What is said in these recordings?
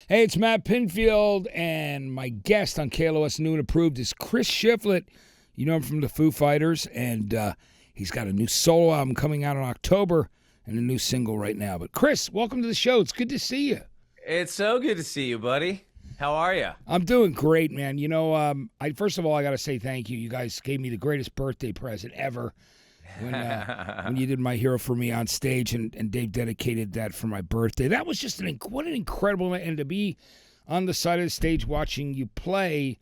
Hey, it's Matt Pinfield, and my guest on KLOS New and Approved is Chris Shiflett. You know him from the Foo Fighters, and he's got a new solo album coming out in October and a new single right now. But Chris, welcome to the show. It's good to see you. It's so good to see you, buddy. How are you? I'm doing great, man. You know, first of all, I got to say thank you. You guys gave me the greatest birthday present ever when you did My Hero for Me on stage, and Dave dedicated that for my birthday. That was just what an incredible night. And to be on the side of the stage watching you play,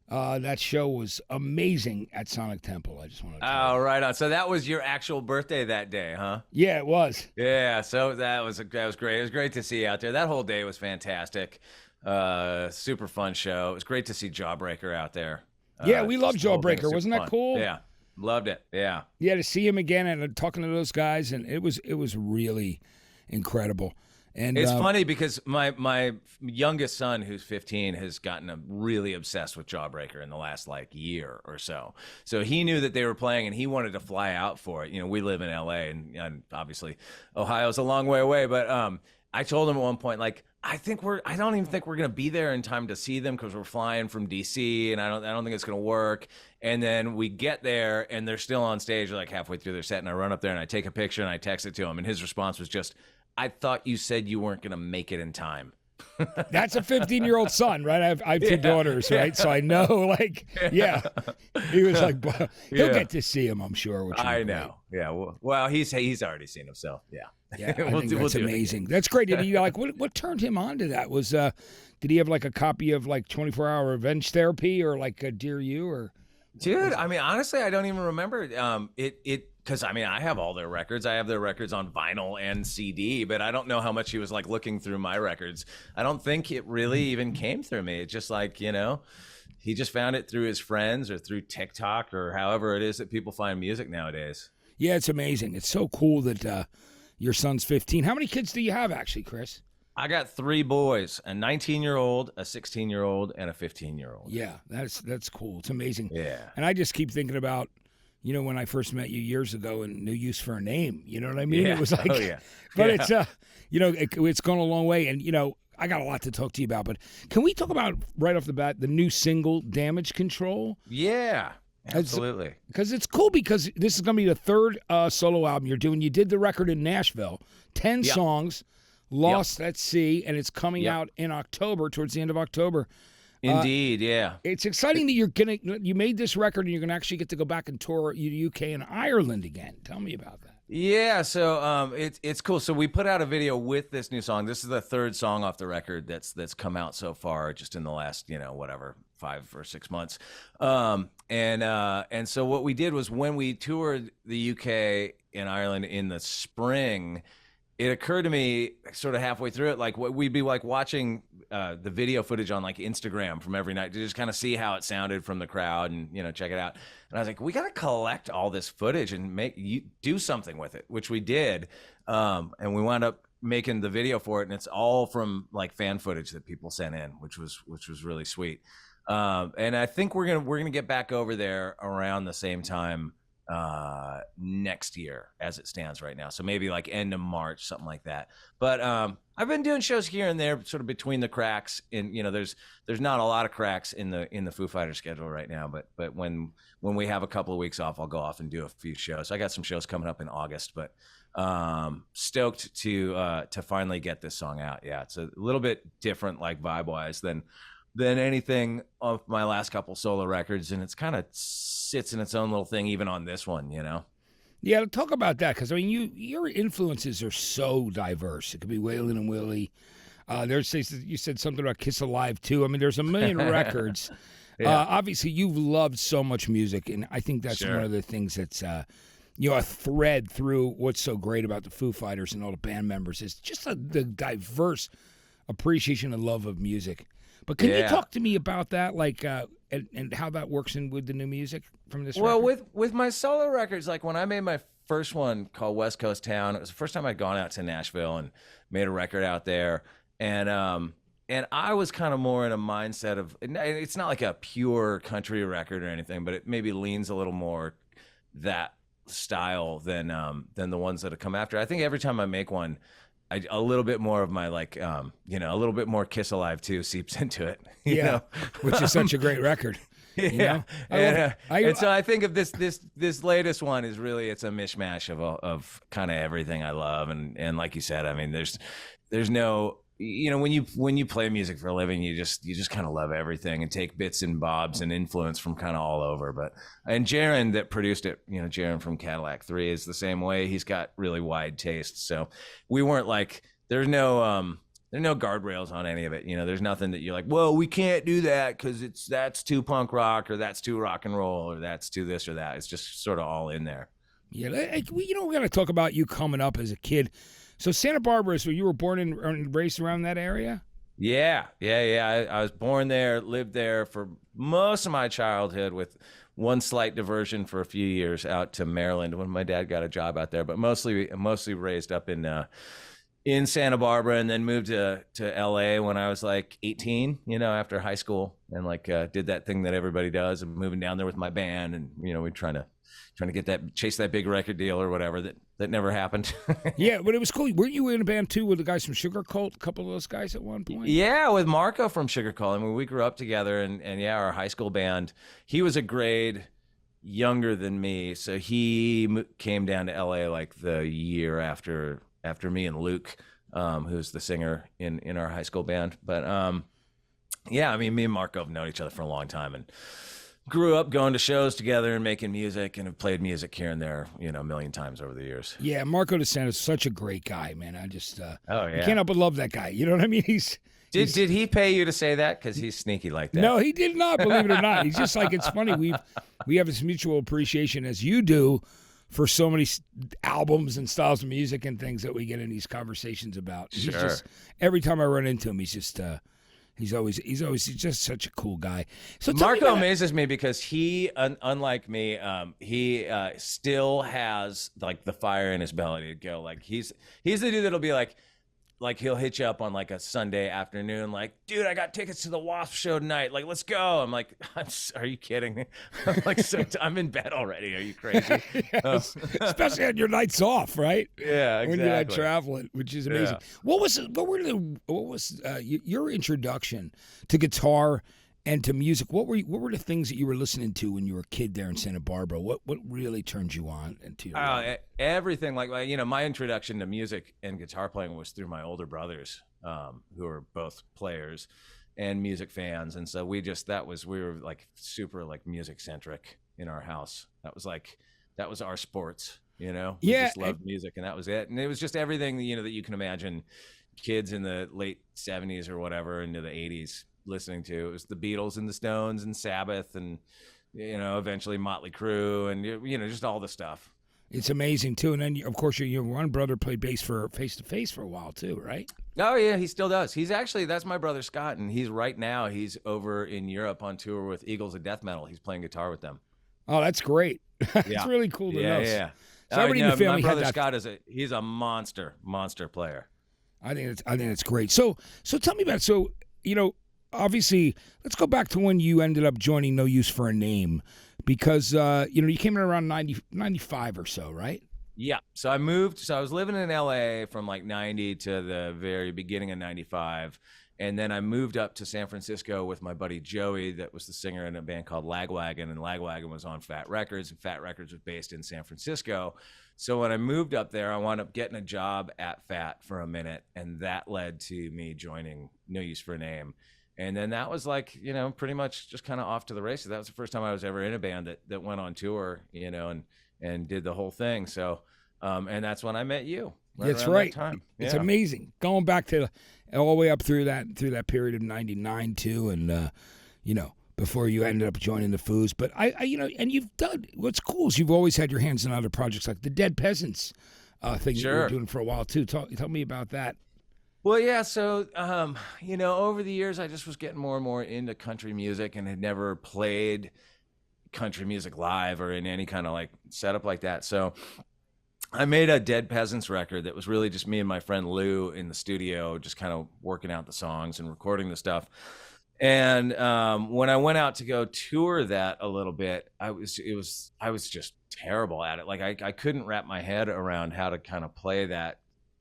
that show was amazing at Sonic Temple. I just wanted to tell you. Right on. So that was your actual birthday that day, huh? Yeah, it was. Yeah, so that was great. It was great to see you out there. That whole day was fantastic. Super fun show. It was great to see Jawbreaker out there. Yeah, we love Jawbreaker. Wasn't that cool? Yeah. Loved it. Yeah. Yeah, to see him again and talking to those guys, and it was really incredible. And it's funny because my youngest son, who's 15, has gotten really obsessed with Jawbreaker in the last year or so. So he knew that they were playing, and he wanted to fly out for it. You know, we live in LA, and obviously Ohio's a long way away. But I told him at one point, I don't even think we're gonna be there in time to see them because we're flying from DC, and I don't think it's gonna work. And then we get there, and they're still on stage, halfway through their set, and I run up there and I take a picture and I text it to him, and his response was just, "I thought you said you weren't gonna make it in time." That's a 15-year-old son, right? I have two daughters, right? So I know, yeah. He was he'll get to see him, I'm sure. I know. Great. Yeah. Well, he's already seen him, so yeah. Yeah, I think that's amazing. That's great. Did he what turned him on to that? Was did he have a copy of 24-Hour Revenge Therapy or Dear You or? Dude, I mean, honestly, I don't even remember because I have all their records. I have their records on vinyl and CD, but I don't know how much he was looking through my records. I don't think it really even came through me. It's just he just found it through his friends or through TikTok or however it is that people find music nowadays. Yeah, it's amazing. It's so cool that your son's 15. How many kids do you have, actually, Chris? I got 3 boys, a 19-year-old, a 16-year-old, and a 15-year-old. Yeah, that's cool. It's amazing. Yeah. And I just keep thinking about, when I first met you years ago and No Use for a Name. You know what I mean? Yeah. It was oh, yeah. But yeah. it's gone a long way. And, I got a lot to talk to you about. But can we talk about, right off the bat, the new single, Damage Control? Yeah. Absolutely. Because it's cool because this is going to be the third solo album you're doing. You did the record in Nashville, 10 songs, Lost at Sea, and it's coming out in October, towards the end of October. Indeed, yeah. It's exciting that you made this record and you're going to actually get to go back and tour the UK and Ireland again. Tell me about that. Yeah, so it's cool. So we put out a video with this new song. This is the 3rd song off the record that's come out so far, just in the last 5 or 6 months. And so what we did was when we toured the UK and Ireland in the spring, it occurred to me sort of halfway through it, we'd be watching the video footage on Instagram from every night to just kind of see how it sounded from the crowd and check it out. And I was like, we got to collect all this footage and do something with it, which we did. And we wound up making the video for it, and it's all from fan footage that people sent in, which was really sweet. And I think we're gonna get back over there around the same time next year as it stands right now. So maybe end of March, something like that. But I've been doing shows here and there, sort of between the cracks. And there's not a lot of cracks in the Foo Fighters schedule right now. But when we have a couple of weeks off, I'll go off and do a few shows. I got some shows coming up in August, but stoked to finally get this song out. Yeah, it's a little bit different, vibe wise than anything of my last couple solo records, and it's kind of sits in its own little thing even on this one, Yeah, talk about that, because your influences are so diverse. It could be Waylon and Willie. You said something about Kiss Alive too. I mean, there's a million records. Yeah. Obviously, you've loved so much music, and I think that's one of the things that's a thread through what's so great about the Foo Fighters and all the band members is just the diverse appreciation and love of music. But can you talk to me about that, and how that works in with the new music from this record? Well, with my solo records, when I made my first one called West Coast Town, it was the first time I'd gone out to Nashville and made a record out there. And I was kind of more in a mindset of, it's not like a pure country record or anything, but it maybe leans a little more that style than the ones that have come after. I think every time I make one, a little bit more of my like, you know, a little bit more Kiss Alive too seeps into it. You know? Which is such a great record. You know? And so I think of this latest one is really, it's a mishmash of kind of everything I love, and like you said, I mean, there's no, you know, when you play music for a living, you just kind of love everything and take bits and bobs and influence from kind of all over. But and Jaron that produced it, you know, Jaron from Cadillac 3 is the same way. He's got really wide tastes. So we weren't like, there's no guardrails on any of it. You know, there's nothing that you're like, well, we can't do that because that's too punk rock, or that's too rock and roll, or that's too this or that. It's just sort of all in there. Yeah, we got to talk about you coming up as a kid. So Santa Barbara, so you were born and raised around that area? Yeah. I was born there, lived there for most of my childhood, with one slight diversion for a few years out to Maryland when my dad got a job out there, but mostly raised up in Santa Barbara, and then moved to LA when I was like 18, you know, after high school, and like did that thing that everybody does, and moving down there with my band, and you know, we're trying to chase that big record deal or whatever that never happened. Yeah, but it was cool. Weren't you in a band too with the guys from Sugar Cult? A couple of those guys at one point. Yeah, with Marco from Sugar Cult. I mean, we grew up together, and yeah, our high school band. He was a grade younger than me, so he came down to LA like the year after me and Luke, who's the singer in our high school band. But yeah, I mean, me and Marco have known each other for a long time, and grew up going to shows together and making music, and have played music here and there, you know, a million times over the years. Yeah, Marco DeSantis is such a great guy, man. I just oh yeah, I can't help but love that guy. You know what I mean? Did he pay you to say that? Because he's sneaky like that. No, he did not. Believe it or not, he's just like, it's funny. We have this mutual appreciation, as you do, for so many albums and styles of music and things that we get in these conversations about. Sure. He's just, every time I run into him, he's just he's just such a cool guy. So Marco amazes me because he, unlike me, he still has like the fire in his belly to go. Like he's the dude that'll be like he'll hit you up on like a Sunday afternoon, like, dude, I got tickets to the Wasp show tonight. Like, let's go. I'm like, are you kidding me? I'm like, I'm in bed already. Are you crazy? Yes. Especially on your nights off, right? Yeah, exactly. When you're not traveling, which is amazing. Yeah. What was your introduction to guitar and to music? What were the things that you were listening to when you were a kid there in Santa Barbara? What really turned you on into your everything? Like, you know, my introduction to music and guitar playing was through my older brothers, who are both players and music fans, and so we were like super like music centric in our house. That was our sports, you know. We just loved music, and that was it. And it was just everything, you know, that you can imagine kids in the late 70s or whatever into the 80s listening to. It was the Beatles and the Stones and Sabbath, and you know, eventually Motley Crue, and you know, just all the stuff. It's amazing too. And then of course your one brother played bass for Face to Face for a while too, right? Oh yeah, he still does. That's my brother Scott, and he's over in Europe on tour with Eagles of Death Metal. He's playing guitar with them. Oh, that's great. That's yeah. really cool to know. Yeah. So everybody in the family, my brother Scott he's a monster player. I think it's great. So tell me about you know, obviously, let's go back to when you ended up joining No Use for a Name, because you know, you came in around 95 or so, right? Yeah. So I moved. So I was living in LA from like 90 to the very beginning of 95. And then I moved up to San Francisco with my buddy Joey, that was the singer in a band called Lagwagon, and Lagwagon was on Fat Records, and Fat Records was based in San Francisco. So when I moved up there, I wound up getting a job at Fat for a minute, and that led to me joining No Use for a Name. And then that was like, you know, pretty much just kind of off to the races. That was the first time I was ever in a band that went on tour, you know, and did the whole thing. So, and that's when I met you. That's right. Yeah. It's amazing going back to all the way up through that period of 99 too, and you know, before you ended up joining the Foos. But I you know, and you've done, what's cool is you've always had your hands in other projects like the Dead Peasants thing that you were doing for a while too. Tell me about that. Well, yeah. So, you know, over the years, I just was getting more and more into country music, and had never played country music live or in any kind of like setup like that. So I made a Dead Peasants record that was really just me and my friend Lou in the studio, just kind of working out the songs and recording the stuff. And when I went out to go tour that a little bit, I was just terrible at it. Like I couldn't wrap my head around how to kind of play that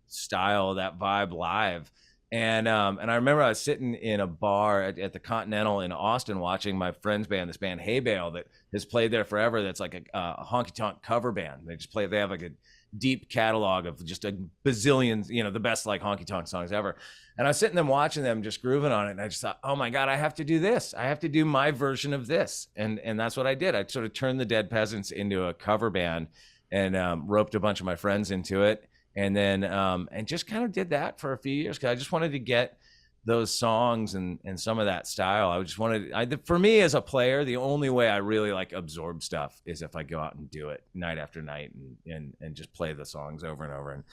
style, that vibe live. And I remember I was sitting in a bar at the Continental in Austin watching my friend's band, this band Hay Bale, that has played there forever. That's like a honky tonk cover band. They have like a deep catalog of just a bazillion, the best like honky tonk songs ever. And I was sitting there watching them just grooving on it. And I just thought, oh my God, I have to do this. I have to do my version of this. And that's what I did. I sort of turned the Dead Peasants into a cover band and roped a bunch of my friends into it. And then, and just kind of did that for a few years because I just wanted to get those songs and some of that style. I just wanted, for me as a player, the only way I really like absorb stuff is if I go out and do it night after night and just play the songs over and over.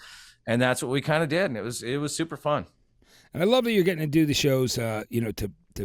And that's what we kind of did. And it was super fun. And I love that you're getting to do the shows, to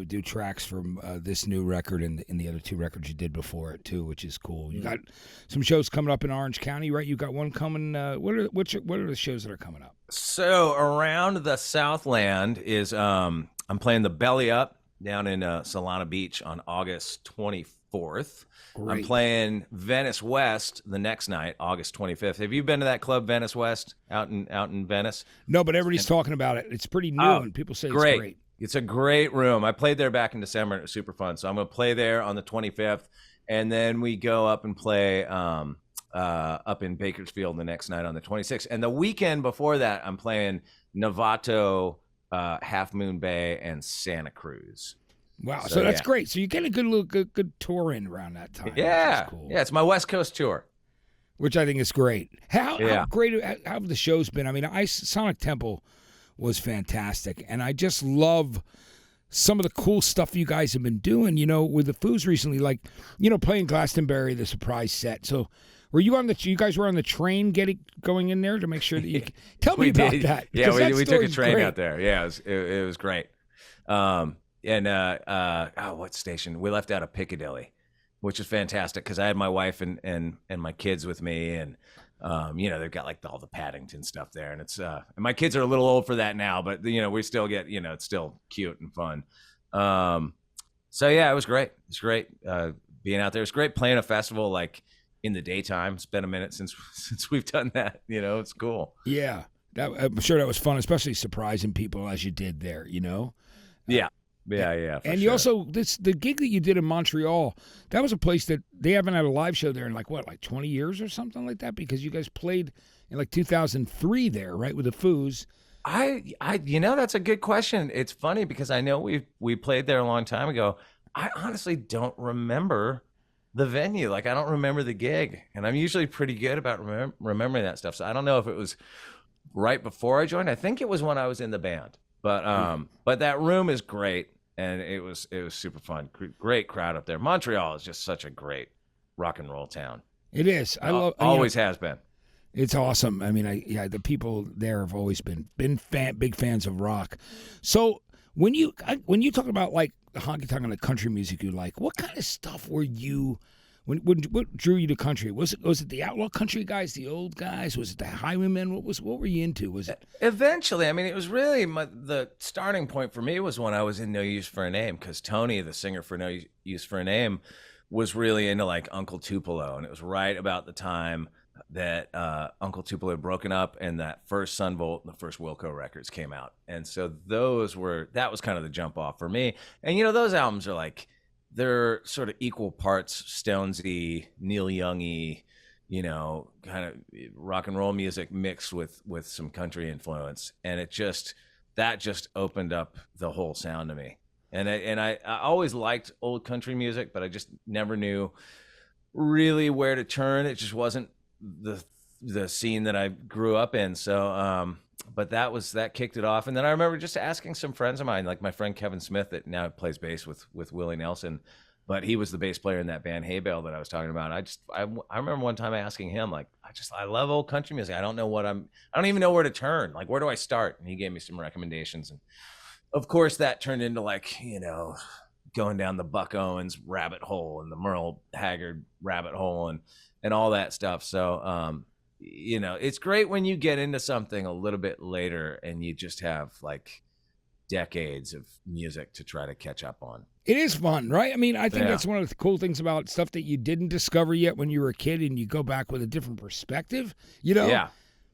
do tracks from this new record and the other two records you did before it too, which is cool. You got some shows coming up in Orange County, right? You got one coming. What are the shows that are coming up? So around the Southland is I'm playing the Belly Up down in Solana Beach on August 24th. Great. I'm playing Venice West the next night, August 25th. Have you been to that club, Venice West, out in Venice? No, but everybody's talking about it. It's pretty new, and people say it's great. It's a great room. I played there back in December, and it was super fun. So I'm going to play there on the 25th, and then we go up and play up in Bakersfield the next night on the 26th. And the weekend before that, I'm playing Novato, Half Moon Bay, and Santa Cruz. Wow, so that's great. So you get a good tour in around that time. Yeah, cool. Yeah, it's my West Coast tour, which I think is great. How great have the shows been? I mean, Sonic Temple was fantastic, and I just love some of the cool stuff you guys have been doing. With the Foos recently, like playing Glastonbury, the surprise set. So were you you guys were on the train going in there to make sure that you tell me about that? Yeah, we took a train out there. Yeah, it was great. What station? We left out of Piccadilly, which is fantastic because I had my wife and my kids with me, and they've got like all the Paddington stuff there, and it's and my kids are a little old for that now, but we still get it's still cute and fun. So yeah, it was great. It's great being out there. It's great playing a festival like in the daytime. It's been a minute since we've done that. It's cool. Yeah, I'm sure that was fun, especially surprising people as you did there. Yeah. Yeah. And you also the gig that you did in Montreal, that was a place that they haven't had a live show there in like 20 years or something like that, because you guys played in like 2003 there, right, with the Foos. That's a good question. It's funny because I know we played there a long time ago. I honestly don't remember the venue. Like I don't remember the gig, and I'm usually pretty good about remembering that stuff. So I don't know if it was right before I joined. I think it was when I was in the band. But that room is great, and it was super fun. Great crowd up there. Montreal is just such a great rock and roll town. It is. I love. Always has been. It's awesome. I mean, the people there have always been big fans of rock. So when you talk about like the honky tonk and the country music you like, what kind of stuff were you? What drew you to country? Was it the outlaw country guys, the old guys? Was it the highwaymen? What were you into? Was it eventually? I mean, it was really the starting point for me was when I was in No Use for a Name, because Tony, the singer for No Use for a Name, was really into like Uncle Tupelo, and it was right about the time that Uncle Tupelo had broken up, and that first Sunvolt and the first Wilco records came out, and so that was kind of the jump off for me. And those albums are like, they're sort of equal parts Stonesy, Neil Young-y, kind of rock and roll music mixed with some country influence, and that just opened up the whole sound to me. And I always liked old country music, but I just never knew really where to turn. It just wasn't the scene that I grew up in. So but that kicked it off. And then I remember just asking some friends of mine, like my friend Kevin Smith, that now plays bass with Willie Nelson, but he was the bass player in that band Hay Bale that I was talking about. I remember one time asking him, like, I love old country music. I don't even know where to turn. Like, where do I start? And he gave me some recommendations. And of course that turned into like, going down the Buck Owens rabbit hole and the Merle Haggard rabbit hole and all that stuff. So, it's great when you get into something a little bit later and you just have like decades of music to try to catch up on. It is fun, right? I mean, I think that's one of the cool things about stuff that you didn't discover yet when you were a kid, and you go back with a different perspective, Yeah.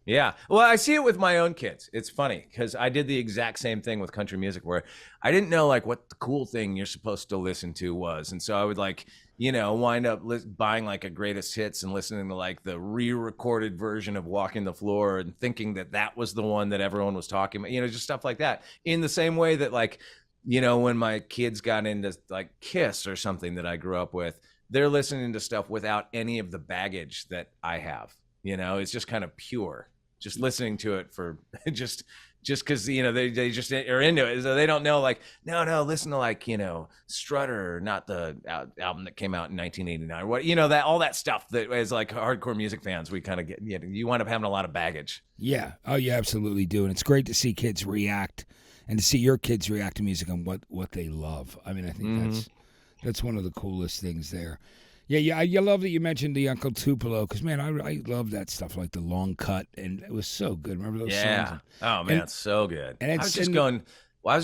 Yeah. Well, I see it with my own kids. It's funny because I did the exact same thing with country music where I didn't know like what the cool thing you're supposed to listen to was. And so I would like, wind up buying like a greatest hits and listening to like the re-recorded version of Walking the Floor and thinking that that was the one that everyone was talking about, just stuff like that. In the same way that like, when my kids got into like Kiss or something that I grew up with, they're listening to stuff without any of the baggage that I have. It's just kind of pure. Just listening to it for just because they just are into it, so they don't know like no listen to like Strutter, not the album that came out in 1989 or what that all that stuff that is like hardcore music fans we kind of get. You wind up having a lot of baggage. Yeah, oh you absolutely do, and it's great to see kids react and to see your kids react to music and what they love. I mean, I think that's one of the coolest things there. Yeah, I love that you mentioned the Uncle Tupelo because, man, I love that stuff, like the long cut, and it was so good. Remember those songs? Yeah. Oh, man, it's so good. And I was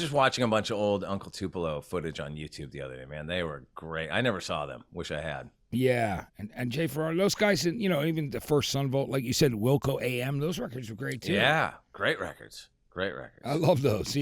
just watching a bunch of old Uncle Tupelo footage on YouTube the other day, man. They were great. I never saw them. Wish I had. Yeah, and Jay Farrar, those guys, even the first Sunvolt, like you said, Wilco AM, those records were great, too. Yeah, great records. Great records. I love those,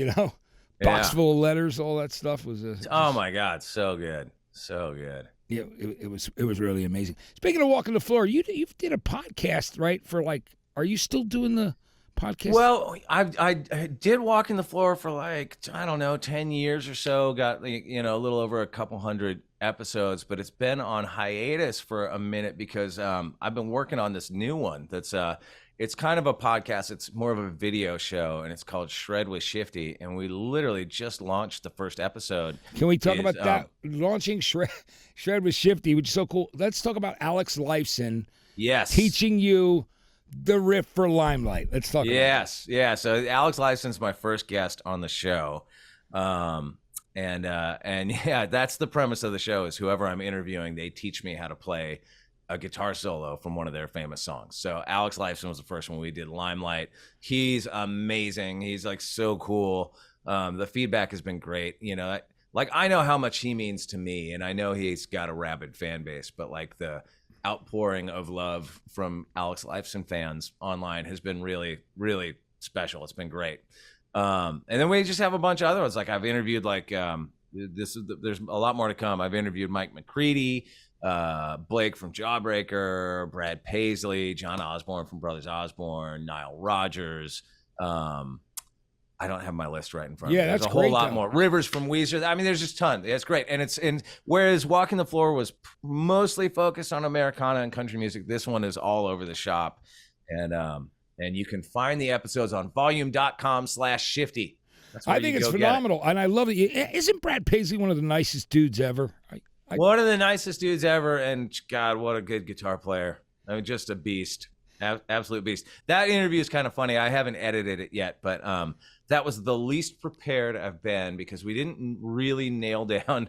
Box full of letters, all that stuff was oh, my God, so good. So good. Yeah, it was really amazing. Speaking of Walking the Floor, you did a podcast, right? For like, are you still doing the podcast? Well, I did Walking the Floor for like, I don't know, 10 years or so. Got a little over a couple hundred episodes, but it's been on hiatus for a minute because I've been working on this new one. That's it's kind of a podcast. It's more of a video show, and it's called Shred with Shifty. And we literally just launched the first episode. Can we talk about that? Launching Shred with Shifty, which is so cool. Let's talk about Alex Lifeson. Yes. Teaching you the riff for Limelight. Let's talk about that. Yeah. So Alex Lifeson's my first guest on the show. And yeah, that's the premise of the show is whoever I'm interviewing, they teach me how to play a guitar solo from one of their famous songs. So Alex Lifeson was the first one we did, Limelight. He's amazing. He's like so cool. The feedback has been great. Like I know how much he means to me, and I know he's got a rabid fan base, but like the outpouring of love from Alex Lifeson fans online has been really, really special. It's been great. And then we just have a bunch of other ones. Like I've interviewed there's a lot more to come. I've interviewed Mike McCready, Blake from Jawbreaker, Brad Paisley, John Osborne from Brothers Osborne, Nile Rodgers. I don't have my list right in front of me. There's a whole lot more. Rivers from Weezer. I mean, there's just tons. It's great. And whereas Walking the Floor was mostly focused on Americana and country music, this one is all over the shop. And you can find the episodes on volume.com/shifty. I think it's phenomenal. And I love it. Isn't Brad Paisley one of the nicest dudes ever? One of the nicest dudes ever. And God, what a good guitar player. I mean, just a beast. Absolute beast. That interview is kind of funny. I haven't edited it yet, but that was the least prepared I've been because we didn't really nail down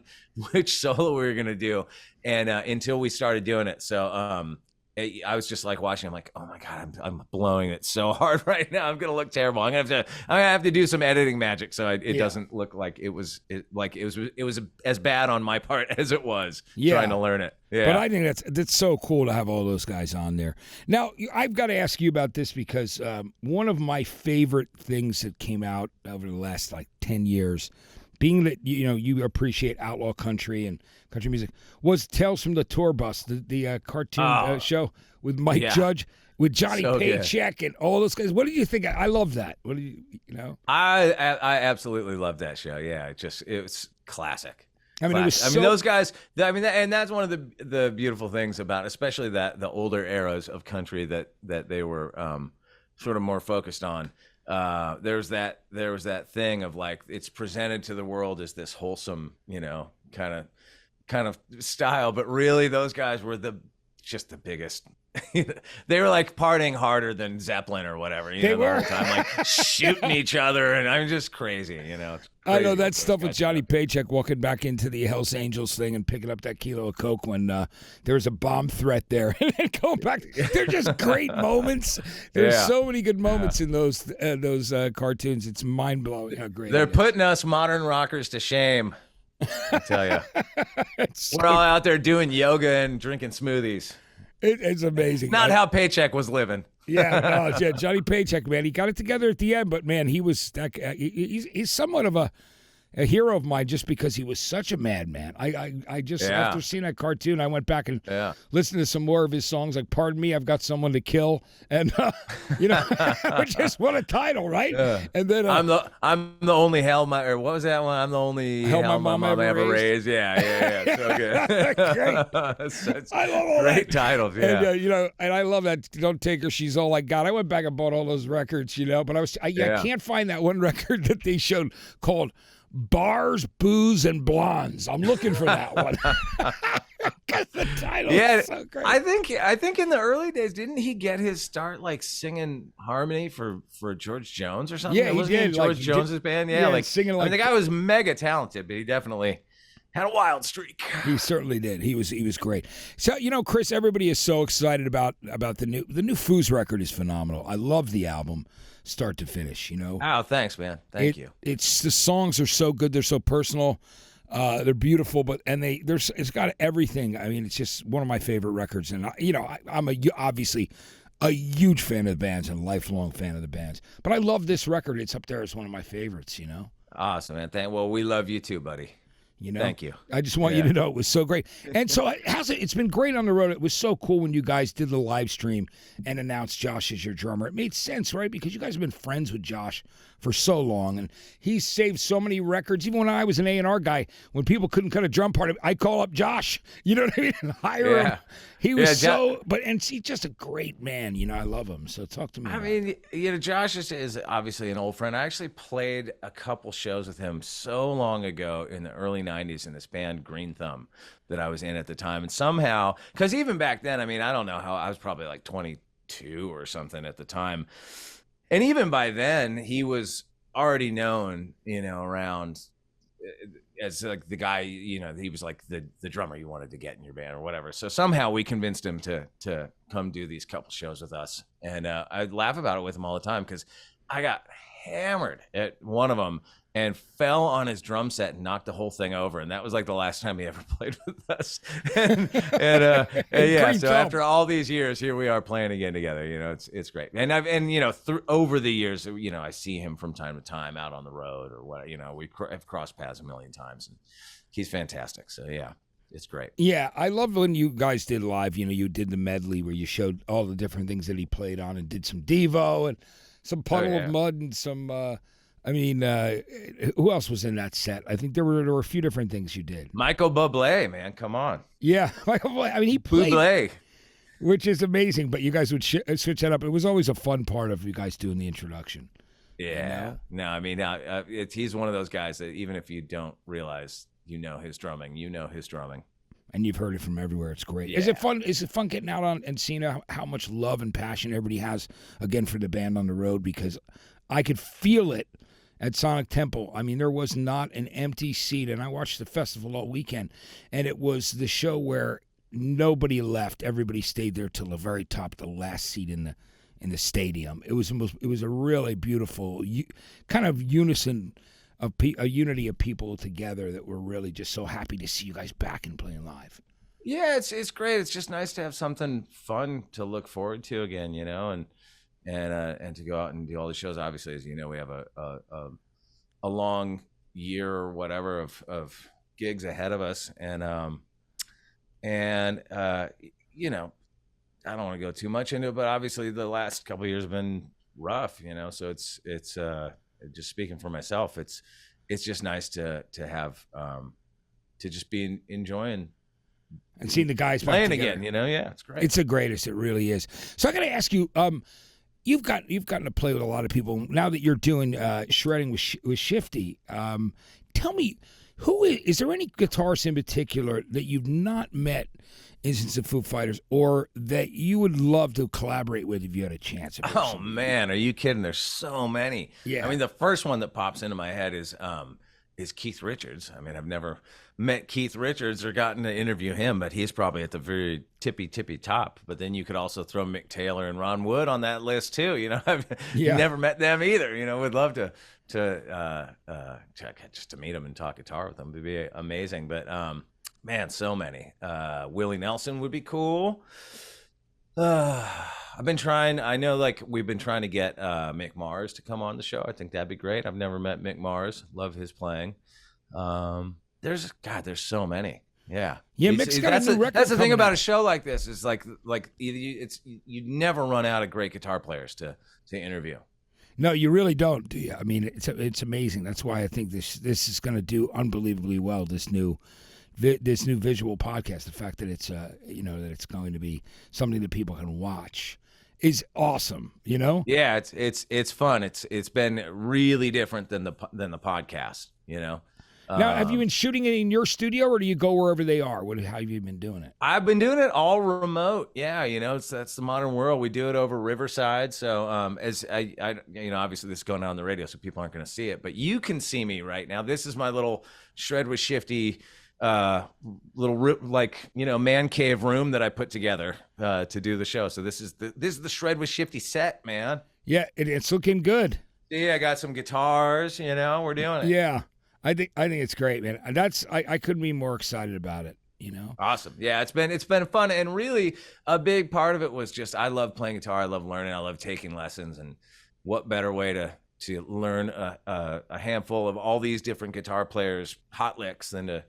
which solo we were going to do and until we started doing it. So I was just like watching. I'm like, oh my God, I'm blowing it so hard right now. I'm gonna look terrible. I'm gonna have to do some editing magic so it doesn't look like it was as bad on my part as it was trying to learn it. Yeah. But I think that's so cool to have all those guys on there. Now I've got to ask you about this because one of my favorite things that came out over the last 10 years. Being that you appreciate outlaw country and country music, was Tales from the Tour Bus, the cartoon show with Mike Judge, with Johnny Paycheck and all those guys. What did you think? I love that. What do you I absolutely love that show. Yeah, it was classic. I mean, those guys. And that's one of the beautiful things about, especially the older eras of country that they were sort of more focused on. There was that thing of like it's presented to the world as this wholesome, kind of style, but really those guys were just the biggest. They were like partying harder than Zeppelin or whatever. They were all the time, like shooting each other, and I'm just crazy. It's I know that stuff with Johnny Paycheck walking back into the Hells Angels thing and picking up that kilo of coke when there was a bomb threat there, and then going back. They're just great moments. There's so many good moments in those cartoons. It's mind blowing how great. They're putting us modern rockers to shame. I tell you, we're all out there doing yoga and drinking smoothies. It's amazing. Not how Paycheck was living. Yeah, Johnny Paycheck, man. He got it together at the end, but man, he's somewhat of a hero of mine just because he was such a madman. I just after seeing that cartoon, I went back and listened to some more of his songs, like "Pardon Me, I've Got Someone to Kill," and which just won a title, right? Yeah. And then I'm the only hell my or what was that one? I'm the only hell my mom ever raised. Yeah, so good. Great. I love all great that. titles. Yeah, and I love that. Don't Take Her, She's All I Got. I went back and bought all those records, but I can't find that one record that they showed called Bars, Booze, and Blondes. I'm looking for that one. Because the title is so great. I think in the early days, didn't he get his start like singing harmony for George Jones or something? Yeah, he did. George Jones's band. Yeah, like singing. The guy was mega talented, but he definitely had a wild streak. He certainly did. He was great. So Chris, everybody is so excited about the new Foos record is phenomenal. I love the album, start to finish. Oh, thanks, man. Thank you. It's the songs are so good. They're so personal. They're beautiful, it's got everything. I mean, it's just one of my favorite records, and I'm obviously a huge fan of the bands and a lifelong fan of the bands. But I love this record. It's up there as one of my favorites. Awesome, man. Well, we love you too, buddy. Thank you. I just want you to know it was so great. And so it's been great on the road. It was so cool when you guys did the live stream and announced Josh as your drummer. It made sense, right? Because you guys have been friends with Josh for so long, and he's saved so many records. Even when I was an A&R guy, when people couldn't cut a drum part, I'd call up Josh. You know what I mean? And hire him. He was and he's just a great man. I love him. So talk to me. I mean, Josh is obviously an old friend. I actually played a couple shows with him so long ago in the early 90s in this band Green Thumb that I was in at the time. And somehow, because even back then, I mean, I don't know how, I was probably like 22 or something at the time. And even by then, he was already known, around as like the guy, he was like the drummer you wanted to get in your band or whatever. So somehow we convinced him to come do these couple shows with us. And I laugh about it with him all the time because I got hammered at one of them and fell on his drum set and knocked the whole thing over. And that was like the last time he ever played with us. and so after all these years, here we are playing again together. It's great. And over the years, I see him from time to time out on the road or what, I've crossed paths a million times, and he's fantastic. So yeah, it's great. Yeah, I love when you guys did live, you did the medley where you showed all the different things that he played on and did some Devo and some Puddle of Mud and some, who else was in that set? I think there were a few different things you did. Michael Bublé, man, come on. Yeah, Michael Bublé. I mean, he played, Bublé, which is amazing. But you guys would switch that up. It was always a fun part of you guys doing the introduction. Yeah, no, I mean, he's one of those guys that even if you don't realize, his drumming, and you've heard it from everywhere. It's great. Yeah. Is it fun? Is it fun getting out on and seeing how much love and passion everybody has again for the band on the road? Because I could feel it at Sonic Temple. I mean, there was not an empty seat, and I watched the festival all weekend, and it was the show where nobody left. Everybody stayed there till the very top, the last seat in the stadium. It was a really beautiful kind of unison of a unity of people together that were really just so happy to see you guys back and playing live. Yeah, it's great. It's just nice to have something fun to look forward to again, and to go out and do all the shows. Obviously, as you know, we have a long year or whatever of gigs ahead of us, and I don't want to go too much into it, but obviously the last couple of years have been rough, so it's just speaking for myself, it's just nice to have to just be enjoying and seeing the guys playing back again. Yeah, it's great. It's the greatest. It really is. So I got to ask you, you've gotten to play with a lot of people now that you're doing shredding with Shifty. Tell me, is there any guitarist in particular that you've not met since the Foo Fighters, or that you would love to collaborate with if you had a chance? Oh man, are you kidding? There's so many. Yeah. I mean, the first one that pops into my head is Keith Richards. I mean, I've never met Keith Richards or gotten to interview him, but he's probably at the very tippy top. But then you could also throw Mick Taylor and Ron Wood on that list too. I've never met them either. Would love to just to meet them and talk guitar with them. It'd be amazing. But man, so many. Willie Nelson would be cool. I've been trying. I know, like we've been trying to get Mick Mars to come on the show. I think that'd be great. I've never met Mick Mars. Love his playing. There's so many. Yeah, Yeah, Mick's got a new record. That's the thing coming about out. a show like this is like you never run out of great guitar players to interview. No, you really don't, do you? I mean, it's amazing. That's why I think this is going to do unbelievably well. This new visual podcast, the fact that it's that it's going to be something that people can watch is awesome. You know? Yeah, it's fun. It's been really different than the podcast. You know. Now, have you been shooting it in your studio, or do you go wherever they are? How have you been doing it? I've been doing it all remote. Yeah, that's the modern world. We do it over Riverside. So as I obviously this is going on the radio, so people aren't going to see it, but you can see me right now. This is my little Shred with Shifty man cave room that I put together to do the show. So this is the Shred with Shifty set, man. Yeah, it's looking good. Yeah, I got some guitars. We're doing it. Yeah. I think it's great, man. I couldn't be more excited about it. Awesome. Yeah, it's been fun, and really a big part of it was just I love playing guitar. I love learning. I love taking lessons, and what better way to learn a handful of all these different guitar players' hot licks than to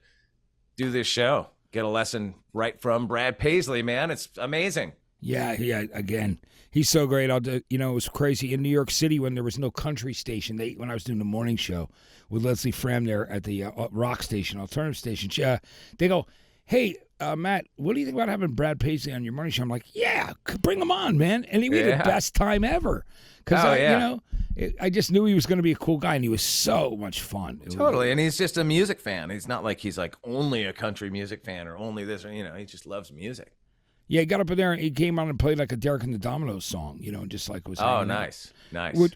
do this show? Get a lesson right from Brad Paisley, man. It's amazing. Yeah. Again, he's so great. It was crazy in New York City when there was no country station. When I was doing the morning show with Leslie Fram there at the rock station, alternative station, they go, "Hey, Matt, what do you think about having Brad Paisley on your morning show?" I'm like, "Yeah, bring him on, man." And we had the best time ever. Because I just knew he was going to be a cool guy, and he was so much fun. Totally, and he's just a music fan. He's not like he's like only a country music fan or only this, or he just loves music. Yeah, he got up in there and he came on and played like a Derek and the Dominoes song, just like was. Oh, nice.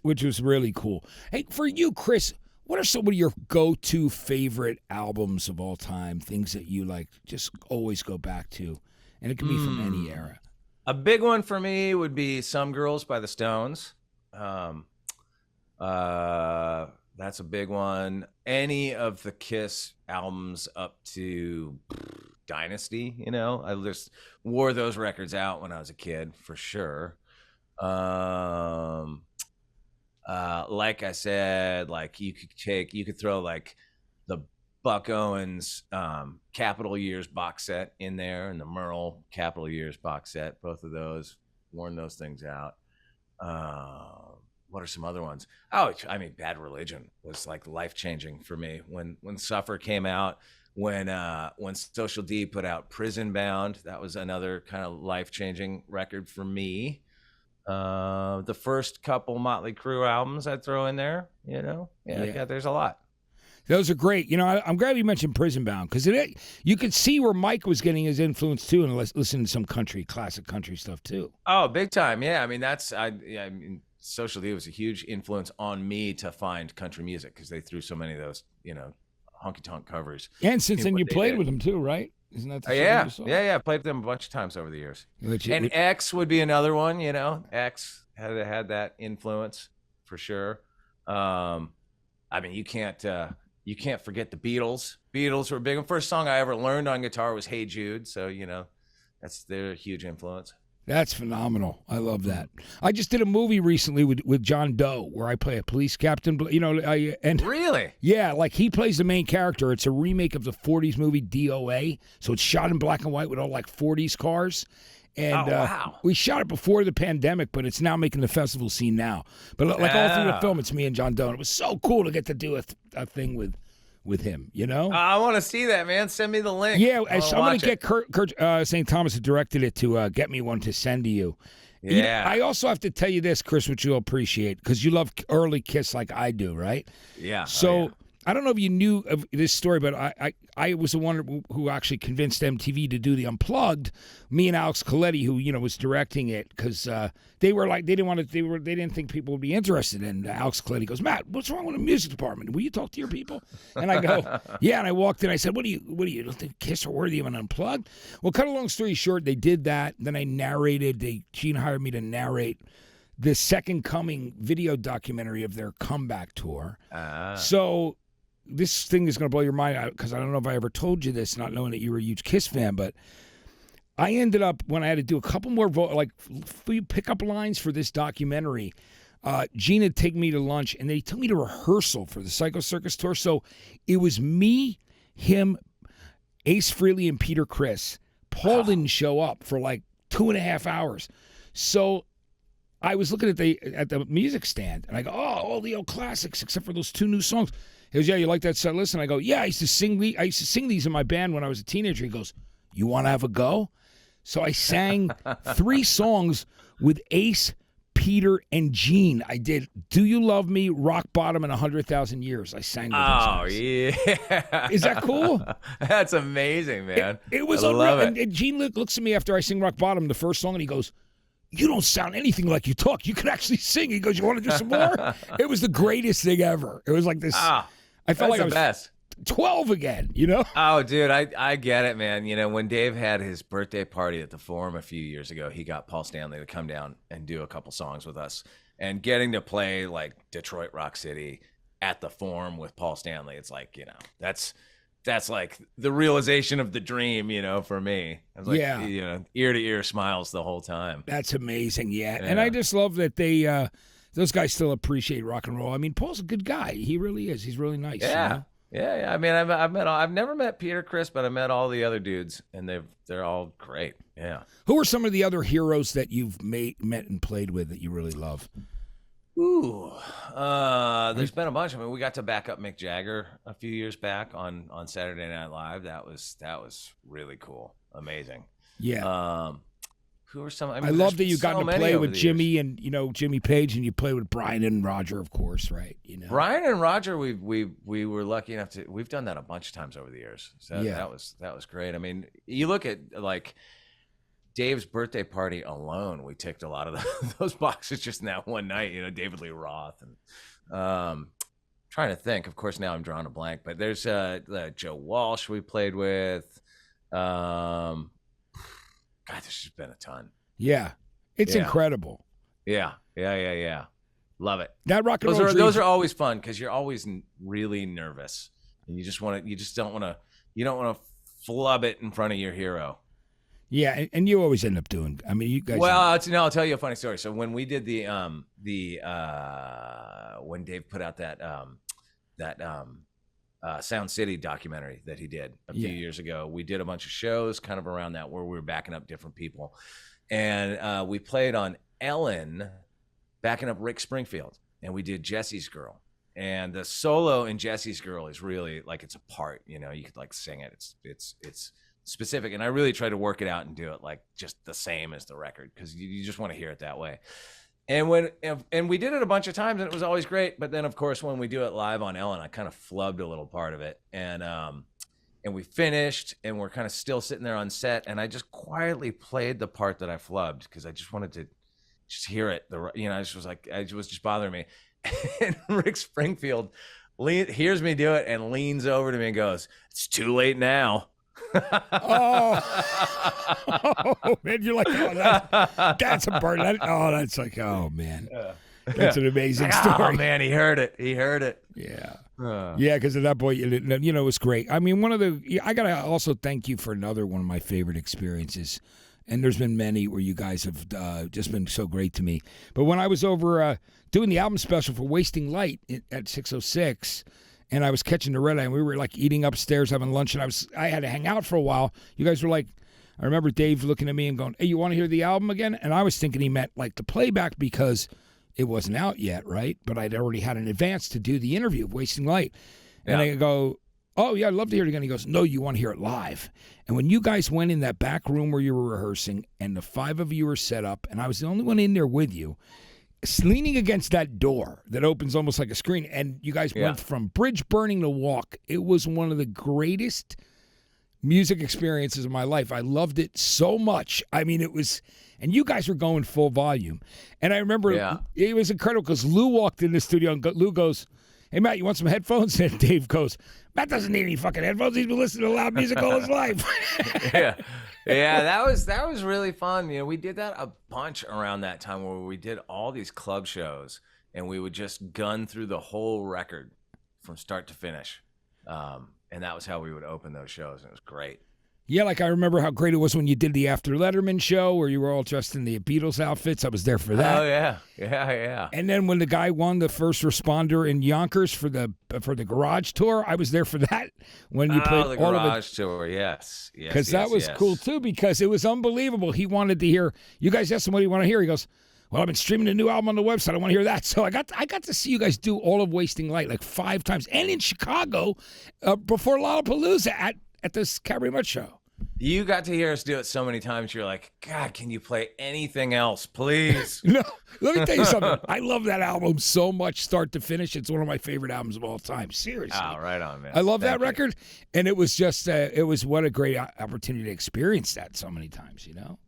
Which was really cool. Hey, for you, Chris, what are some of your go-to favorite albums of all time? Things that you like, just always go back to, and it can be from any era. A big one for me would be "Some Girls" by the Stones. That's a big one. Any of the Kiss albums up to Dynasty, I just wore those records out when I was a kid for sure. Like I said, like you could throw like the Buck Owens Capitol Years box set in there and the Merle Capitol Years box set. Both of those, worn those things out. What are some other ones? Oh, I mean, Bad Religion was like life-changing for me when Suffer came out. When Social D put out Prison Bound, that was another kind of life-changing record for me. The first couple Motley Crue albums I'd throw in there, Yeah, there's a lot. Those are great. I'm glad you mentioned Prison Bound because you could see where Mike was getting his influence too, and listening to some classic country stuff too. Oh, big time. Yeah, I mean Social D was a huge influence on me to find country music because they threw so many of those, honky tonk covers. And since then, you played with them too, right? Isn't that the yeah? I played with them a bunch of times over the years. And X would be another one. X had that influence for sure. I mean, you can't forget the Beatles. Beatles were big. The first song I ever learned on guitar was "Hey Jude," so they're a huge influence. That's phenomenal. I love that. I just did a movie recently with John Doe where I play a police captain. Really? Yeah, like he plays the main character. It's a remake of the 40s movie DOA. So it's shot in black and white with all like 40s cars. And wow. We shot it before the pandemic, but it's now making the festival scene now. But all through the film, it's me and John Doe. And it was so cool to get to do a thing with him, I want to see that, man. Send me the link. Yeah, so I'm going to get Kurt St. Thomas, who directed it, to get me one to send to you. Yeah. I also have to tell you this, Chris, which you'll appreciate, because you love early Kiss like I do, right? Yeah. So I don't know if you knew of this story, but I was the one who actually convinced MTV to do the Unplugged. Me and Alex Coletti, who was directing it, because they didn't think people would be interested. And Alex Coletti goes, "Matt, what's wrong with the music department? Will you talk to your people?" And I go, "Yeah." And I walked in. I said, "What do you don't think Kiss are worthy of an Unplugged?" Well, cut a long story short, they did that. Then I narrated. Gene hired me to narrate the Second Coming video documentary of their comeback tour. So this thing is going to blow your mind out because I don't know if I ever told you this, not knowing that you were a huge Kiss fan, but I ended up, when I had to do a couple more pickup lines for this documentary, Gene had taken me to lunch, and they took me to rehearsal for the Psycho Circus tour. So it was me, him, Ace Frehley, and Peter Criss. Paul didn't show up for like 2.5 hours. So I was looking at the music stand, and I go, all the old classics except for those 2 new songs. He goes, yeah, you like that set list? And I go, yeah, I used to sing these in my band when I was a teenager. He goes, you want to have a go? So I sang 3 songs with Ace, Peter, and Gene. I did Do You Love Me, Rock Bottom, and 100,000 Years. I sang with those guys. Yeah. Is that cool? That's amazing, man. It was I unreal. love it. And Gene looks at me after I sing Rock Bottom, the first song, and he goes, you don't sound anything like you talk. You can actually sing. He goes, you want to do some more? It was the greatest thing ever. It was like this. I felt like I was best. 12 again, you know? Oh, dude, I get it, man. You know, when Dave had his birthday party at the Forum a few years ago, he got Paul Stanley to come down and do a couple songs with us. And getting to play like Detroit Rock City at the Forum with Paul Stanley, it's like, you know, that's like the realization of the dream, you know, for me. I was like, you know, ear to ear smiles the whole time. That's amazing, yeah. And I just love that they those guys still appreciate rock and roll. I mean, Paul's a good guy. He really is. He's really nice. Yeah. You know? Yeah. I mean, I've never met Peter Criss, but I met all the other dudes, and they're all great. Yeah. Who are some of the other heroes that you've met and played with that you really love? Ooh, there's been a bunch. I mean, we got to back up Mick Jagger a few years back on Saturday Night Live. That was really cool, amazing. Yeah. Who are some? I love that you got to play with Jimmy and Jimmy Page, and you play with Brian and Roger, of course, right? You know, Brian and Roger, we were lucky enough to. We've done that a bunch of times over the years. So that was great. I mean, you look at like Dave's birthday party alone, we ticked a lot of those boxes just in that one night. You know, David Lee Roth and trying to think. Of course, now I'm drawing a blank, but there's Joe Walsh we played with. God, there's just been a ton. Yeah, it's incredible. Yeah. Love it. That rock and roll. Those are always fun because you're always really nervous, and you don't want to flub it in front of your hero. Yeah, and you always end up doing. I mean, you guys. Well, I'll tell you a funny story. So when we did when Dave put out that Sound City documentary that he did a few years ago, we did a bunch of shows kind of around that where we were backing up different people, and we played on Ellen, backing up Rick Springfield, and we did Jesse's Girl. And the solo in Jesse's Girl is really like it's a part, you know, you could like sing it. It's specific, and I really try to work it out and do it like just the same as the record because you just want to hear it that way. And we did it a bunch of times, and it was always great. But then, of course, when we do it live on Ellen, I kind of flubbed a little part of it, and we finished, and we're kind of still sitting there on set, and I just quietly played the part that I flubbed because I just wanted to just hear it. It was just bothering me. And Rick Springfield hears me do it and leans over to me and goes, "It's too late now." Oh man, you're like, that's a part. That's like, oh man, that's an amazing story. Oh man, he heard it. Yeah, because at that point, it was great. I mean, I gotta also thank you for another one of my favorite experiences, and there's been many where you guys have just been so great to me. But when I was over doing the album special for Wasting Light at 606. And I was catching the red eye, and we were like eating upstairs, having lunch, and I had to hang out for a while. You guys were like, I remember Dave looking at me and going, "Hey, you want to hear the album again?" And I was thinking he meant like the playback because it wasn't out yet, right? But I'd already had an advance to do the interview of Wasting Light. And I go, "Oh yeah, I'd love to hear it again." He goes, "No, you want to hear it live." And when you guys went in that back room where you were rehearsing, and the 5 of you were set up, and I was the only one in there with you, leaning against that door that opens almost like a screen, and you guys went from bridge burning to walk. It was one of the greatest music experiences of my life. I loved it so much. I mean, it was, and you guys were going full volume. And I remember it was incredible because Lou walked in the studio, and Lou goes, "Hey, Matt, you want some headphones?" And Dave goes, "Matt doesn't need any fucking headphones. He's been listening to loud music all his life." Yeah, that was really fun. You know, we did that a bunch around that time where we did all these club shows, and we would just gun through the whole record from start to finish. And that was how we would open those shows, and it was great. Yeah, like I remember how great it was when you did the After Letterman show where you were all dressed in the Beatles outfits. I was there for that. Oh yeah. And then when the guy won the first responder in Yonkers for the garage tour, I was there for that. When you played the all garage of it, tour, yes, because that was cool too. Because it was unbelievable. He wanted to hear. You guys asked him what he wanted to hear. He goes, "Well, I've been streaming a new album on the website. I want to hear that." So I got to see you guys do all of Wasting Light like 5 times, and in Chicago before Lollapalooza at this Cabaret Mutt show. You got to hear us do it so many times. You're like, God, can you play anything else, please? No, let me tell you something. I love that album so much, start to finish. It's one of my favorite albums of all time. Seriously. Oh, right on, man. I love Thank that you. record. And it was just, it was what a great opportunity to experience that so many times, you know?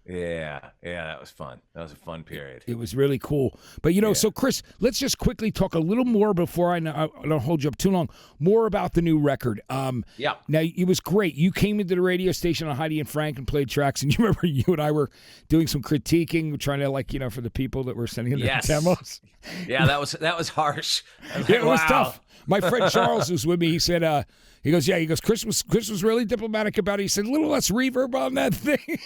Yeah, that was fun. That was a fun period. It was really cool. But, so Chris, let's just quickly talk a little more before I don't hold you up too long, more about the new record. Yeah. Now, it was great. You came into the radio station on Heidi and Frank and played tracks, and you remember you and I were doing some critiquing, trying to, for the people that were sending in their demos. Yeah, that was harsh. It was tough. My friend Charles was with me. He said, Chris was really diplomatic about it. He said, a little less reverb on that thing.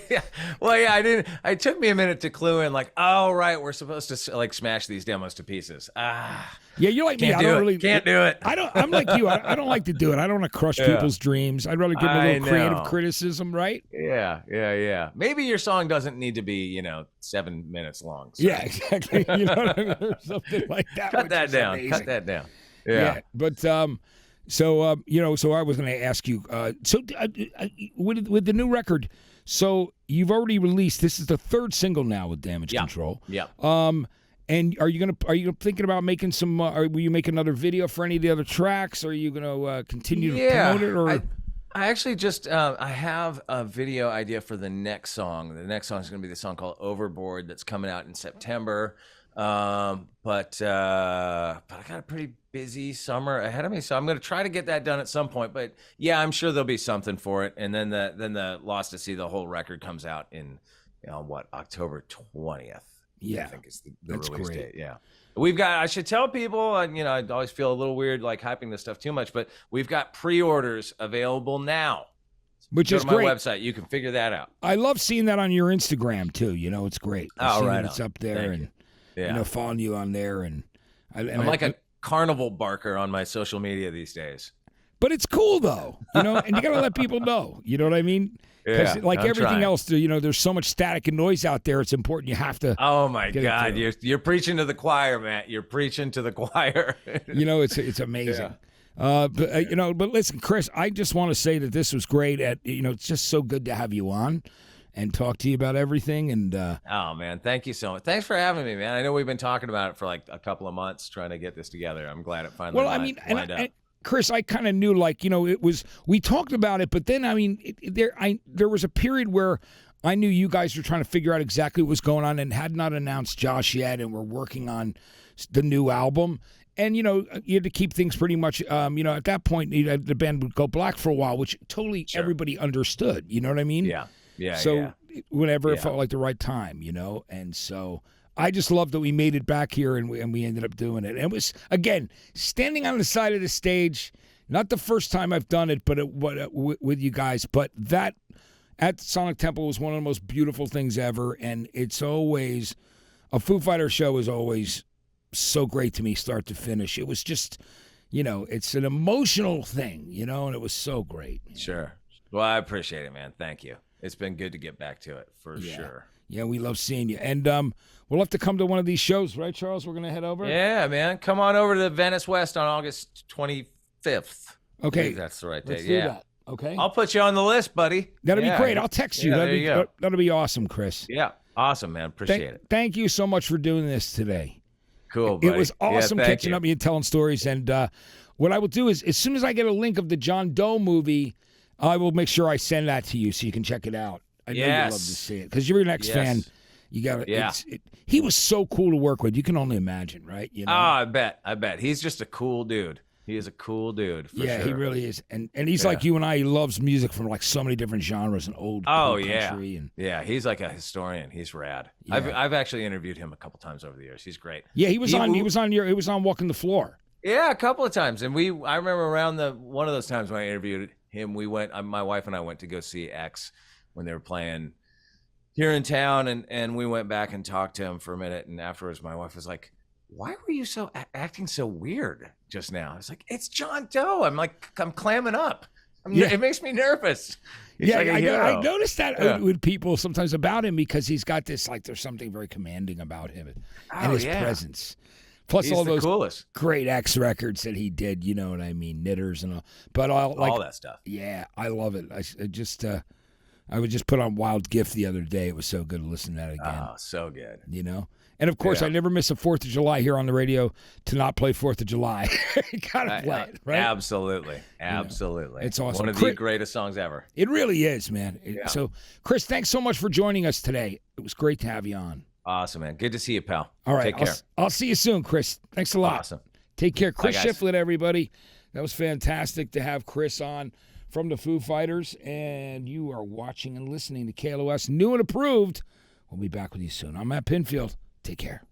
Yeah. Well, yeah, I didn't. It took me a minute to clue in, like, oh, right, we're supposed to like smash these demos to pieces. Yeah, you're like me. Can't I don't do really it. Can't do it. I'm like you. I don't like to do it. I don't want to crush people's dreams. I'd rather give them a little creative criticism, right? Yeah. Maybe your song doesn't need to be, 7 minutes long. So. Yeah, exactly. You know what I mean? Or something like that. Cut that down. Amazing. Cut that down. Yeah. But so I was going to ask you. With the new record, so you've already released. This is the 3rd single now with Damage Control. Yeah. And are you thinking about making some? Will you make another video for any of the other tracks? Or are you going to continue to promote it? Or I actually just I have a video idea for the next song. The next song is going to be the song called Overboard that's coming out in September. But I got a pretty busy summer ahead of me, so I'm going to try to get that done at some point. But yeah, I'm sure there'll be something for it. And then the Lost to See the whole record comes out in October 20th. Yeah, I think is the release great. date. Yeah, we've got. I should tell people. I always feel a little weird like hyping this stuff too much, but we've got pre-orders available now. Which Go is to my great. website. You can figure that out. I love seeing that on your Instagram too. It's great. Right, it's up there, and following you on there, and I'm like a carnival barker on my social media these days. But it's cool though, and you got to let people know. You know what I mean? Because Yeah, like I'm everything trying. else, there's so much static and noise out there. It's important. You have to. Oh my God, through. you're preaching to the choir, Matt. You're preaching to the choir. It's amazing. But listen, Chris, I just want to say that this was great. It's just so good to have you on and talk to you about everything. And oh man, thank you so much. Thanks for having me, man. I know we've been talking about it for like a couple of months trying to get this together. I'm glad it finally lined up. Chris, I kind of knew, we talked about it, but then, there was a period where I knew you guys were trying to figure out exactly what was going on and had not announced Josh yet, and were working on the new album. And, you had to keep things pretty much, at that point, the band would go black for a while, which totally everybody understood. You know what I mean? Yeah. So whenever it felt like the right time, and so I just love that we made it back here and we ended up doing it. And it was, again, standing on the side of the stage, not the first time I've done it, but with you guys, but that at Sonic Temple was one of the most beautiful things ever. And it's always, a Foo Fighters show is always so great to me, start to finish. It was just, it's an emotional thing, and it was so great. Sure. Well, I appreciate it, man. Thank you. It's been good to get back to it for sure. Yeah, we love seeing you. And we'll have to come to one of these shows, right, Charles? We're going to head over? Yeah, man. Come on over to the Venice West on August 25th. Okay. That's the right date. Let's do that. Okay. I'll put you on the list, buddy. That'll be great. I'll text you. That'll be awesome, Chris. Yeah. Awesome, man. Appreciate it. Thank you so much for doing this today. Cool, buddy. It was awesome catching up with you and telling stories. And what I will do is, as soon as I get a link of the John Doe movie, I will make sure I send that to you so you can check it out. I know you'd love to see it because you're an ex-fan. You got it. Yeah. He was so cool to work with. You can only imagine, right? Oh, I bet. He's just a cool dude. He is a cool dude. For sure. He really is. And he's like you and I. He loves music from like so many different genres and old country. And he's like a historian. He's rad. Yeah. I've actually interviewed him a couple times over the years. He's great. Yeah, he was on Walking the Floor. Yeah, a couple of times. And I remember around one of those times when I interviewed him. We went. My wife and I went to go see X when they were playing here in town, and we went back and talked to him for a minute. And afterwards, my wife was like, "Why were you so acting so weird just now?" I was like, "It's John Doe." I'm clamming up. It makes me nervous. He's like a hero. I noticed that with people sometimes about him because he's got this there's something very commanding about him and his presence. Plus he's all those coolest. Great X records that he did, you know what I mean, Knitters and all. But all that stuff. Yeah, I love it. I would just put on Wild Gift the other day. It was so good to listen to that again. Oh, so good. You know? And, of course, I never miss a 4th of July here on the radio to not play 4th of July. You got to play it, right? Absolutely. Absolutely. You know, it's awesome. One of the greatest songs ever. It really is, man. So, Chris, thanks so much for joining us today. It was great to have you on. Awesome, man. Good to see you, pal. All right. Take care. I'll see you soon, Chris. Thanks a lot. Awesome. Take care. Chris Bye, guys. Shiflett, everybody. That was fantastic to have Chris on from the Foo Fighters. And you are watching and listening to KLOS New and Approved. We'll be back with you soon. I'm Matt Pinfield. Take care.